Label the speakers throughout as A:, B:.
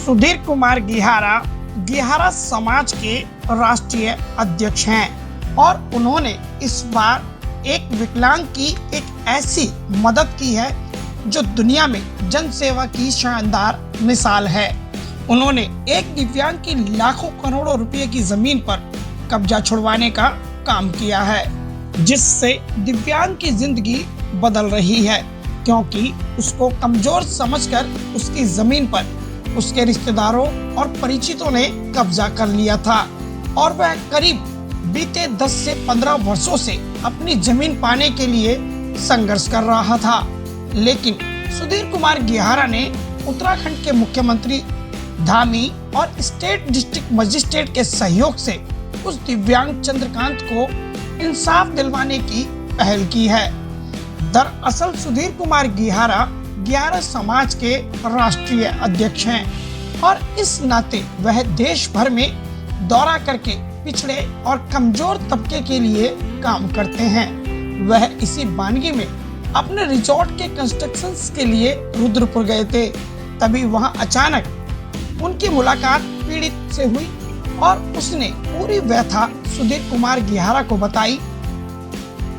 A: सुधीर कुमार गिहारा समाज के राष्ट्रीय अध्यक्ष हैं और उन्होंने इस बार एक विकलांग की एक ऐसी मदद की है जो दुनिया में जन सेवा की शानदार मिसाल है। उन्होंने एक दिव्यांग की लाखों करोड़ों रुपए की जमीन पर कब्जा छुड़वाने का काम किया है, जिससे दिव्यांग की जिंदगी बदल रही है, क्योंकि उसको कमजोर समझकर उसकी जमीन पर उसके रिश्तेदारों और परिचितों ने कब्जा कर लिया था और वह करीब बीते 10 से 15 वर्षों से अपनी जमीन पाने के लिए संघर्ष कर रहा था। लेकिन सुधीर कुमार गिहारा ने उत्तराखंड के मुख्यमंत्री धामी और स्टेट डिस्ट्रिक्ट मजिस्ट्रेट के सहयोग से उस दिव्यांग चंद्रकांत को इंसाफ दिलवाने की पहल की है। दरअसल सुधीर कुमार गिहारा समाज के राष्ट्रीय अध्यक्ष हैं और इस नाते वह देश भर में दौरा करके पिछड़े और कमजोर तबके के लिए काम करते हैं। वह इसी वानगी में अपने रिजॉर्ट के कंस्ट्रक्शन के लिए रुद्रपुर गए थे, तभी वहां अचानक उनकी मुलाकात पीड़ित से हुई और उसने पूरी व्यथा सुधीर कुमार गिहारा को बताई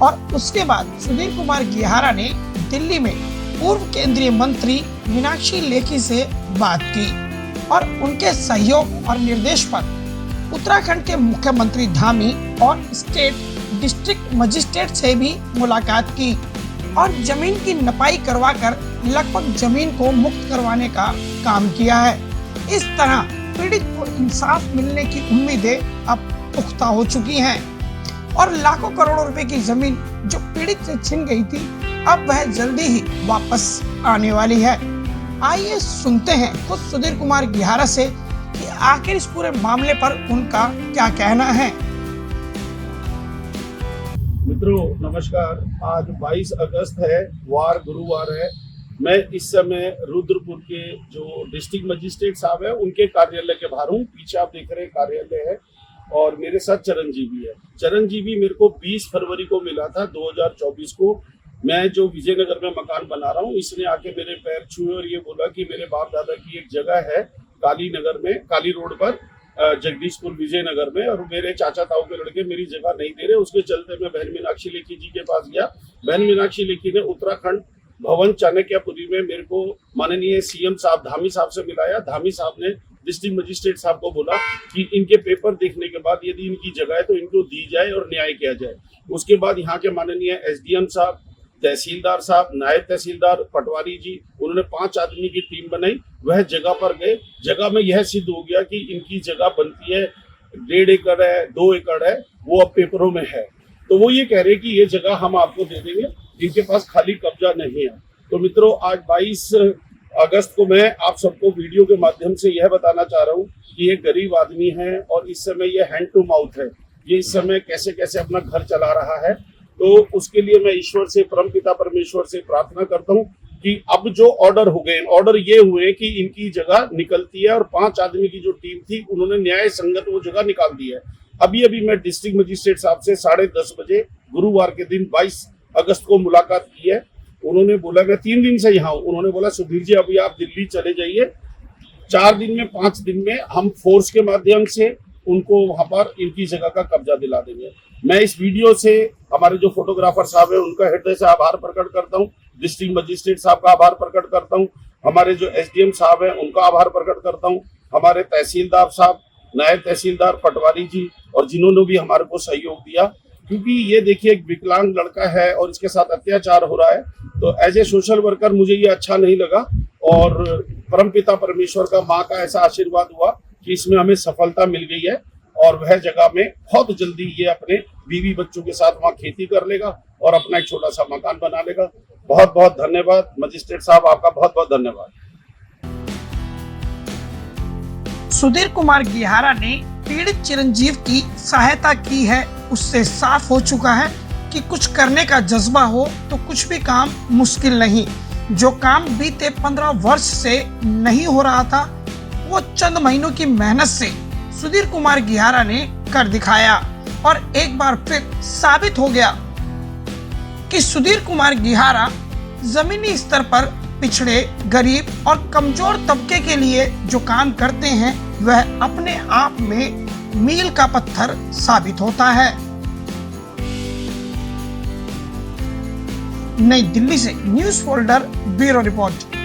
A: और उसके बाद सुधीर कुमार गिहारा ने दिल्ली में पूर्व केंद्रीय मंत्री मीनाक्षी लेखी से बात की और उनके सहयोग और निर्देश पर उत्तराखंड के मुख्यमंत्री धामी और स्टेट डिस्ट्रिक्ट मजिस्ट्रेट से भी मुलाकात की और जमीन की नपाई करवाकर लगभग जमीन को मुक्त करवाने का काम किया है। इस तरह पीड़ित को इंसाफ मिलने की उम्मीदें अब पुख्ता हो चुकी हैं और लाखों करोड़ों रुपए की जमीन जो पीड़ित से छिन गई थी, अब वह जल्दी ही वापस आने वाली है। आइए सुनते हैं खुद सुधीर कुमार गिहारा से कि आखिर इस पूरे मामले पर उनका क्या कहना है।
B: मित्रों नमस्कार। आज 22 अगस्त है, वार गुरुवार है। मैं इस समय रुद्रपुर के जो डिस्ट्रिक्ट मजिस्ट्रेट साहब है उनके कार्यालय के बाहर हूँ। पीछे आप देख रहे हैं कार्यालय है और मेरे साथ चरणजीवी है। चरणजीवी मेरे को 20 फरवरी को मिला था 2024 को। मैं जो विजयनगर में मकान बना रहा हूँ, इसने आके मेरे पैर छुए और ये बोला कि मेरे बाप दादा की एक जगह है काली नगर में, काली रोड पर, जगदीशपुर विजयनगर में, और मेरे चाचा ताऊ के लड़के मेरी जगह नहीं दे रहे। उसके चलते मैं बहन मीनाक्षी लेखी जी के पास गया। बहन मीनाक्षी लेखी ने उत्तराखंड भवन चाणक्यपुरी में मेरे को माननीय सीएम साहब धामी साहब से मिलाया। धामी साहब ने डिस्ट्रिक्ट मजिस्ट्रेट साहब को बोला कि इनके पेपर देखने के बाद यदि इनकी जगह है तो इनको दी जाए और न्याय किया जाए। उसके बाद यहाँ के माननीय एसडीएम साहब, तहसीलदार साहब, नायब तहसीलदार पटवारी जी, उन्होंने 5 आदमी की टीम बनाई। वह जगह पर गए। जगह में यह सिद्ध हो गया कि इनकी जगह बनती है 1.5 एकड़ है, 2 एकड़ है, वो अब पेपरों में है। तो वो ये कह रहे हैं कि ये जगह हम आपको दे देंगे, इनके पास खाली कब्जा नहीं है। तो मित्रों आज 22 अगस्त को मैं आप सबको वीडियो के माध्यम से यह बताना चाह रहा हूँ कि ये गरीब आदमी है और इस समय ये हैंड टू माउथ है। ये इस समय कैसे कैसे अपना घर चला रहा है। तो उसके लिए मैं ईश्वर से, परमपिता परमेश्वर से प्रार्थना करता हूँ कि अब जो ऑर्डर हो गए, ऑर्डर ये हुए कि इनकी जगह निकलती है और 5 आदमी की जो टीम थी उन्होंने न्याय संगत वो जगह निकाल दी है। अभी मैं डिस्ट्रिक्ट मजिस्ट्रेट साहब से 10:30 बजे गुरुवार के दिन 22 अगस्त को मुलाकात की है। उन्होंने बोला मैं 3 दिन से यहाँ हूँ। उन्होंने बोला सुधीर जी अभी आप दिल्ली चले जाइए, 4 दिन में 5 दिन में हम फोर्स के माध्यम से उनको वहां पर इनकी जगह का कब्जा दिला देंगे। मैं इस वीडियो से हमारे जो फोटोग्राफर साहब है उनका हृदय से आभार प्रकट करता हूँ। डिस्ट्रिक्ट मजिस्ट्रेट साहब का आभार प्रकट करता हूँ। हमारे जो एसडीएम साहब है उनका आभार प्रकट करता हूँ। हमारे तहसीलदार साहब, नायब तहसीलदार पटवारी जी, और जिन्होंने भी हमारे को सहयोग दिया, क्योंकि ये देखिए एक विकलांग लड़का है और इसके साथ अत्याचार हो रहा है। तो एज ए सोशल वर्कर मुझे ये अच्छा नहीं लगा और परमपिता परमेश्वर का, माँ का ऐसा आशीर्वाद हुआ कि इसमें हमें सफलता मिल गई है और वह जगह में बहुत जल्दी ये अपने बीवी बच्चों के साथ वहाँ खेती कर लेगा और अपना एक छोटा सा मकान बना लेगा। बहुत बहुत धन्यवाद मजिस्ट्रेट साहब, आपका बहुत बहुत धन्यवाद।
A: सुधीर कुमार गिहारा ने पीड़ित चिरंजीव की सहायता की है, उससे साफ हो चुका है कि कुछ करने का जज्बा हो तो कुछ भी काम मुश्किल नहीं। जो काम बीते 15 वर्ष से नहीं हो रहा था वो चंद महीनों की मेहनत से सुधीर कुमार गिहारा ने कर दिखाया और एक बार फिर साबित हो गया कि सुधीर कुमार गिहारा जमीनी स्तर पर पिछड़े, गरीब और कमजोर तबके के लिए जो काम करते हैं वह अपने आप में मील का पत्थर साबित होता है। नई दिल्ली से न्यूज फोल्डर ब्यूरो रिपोर्ट।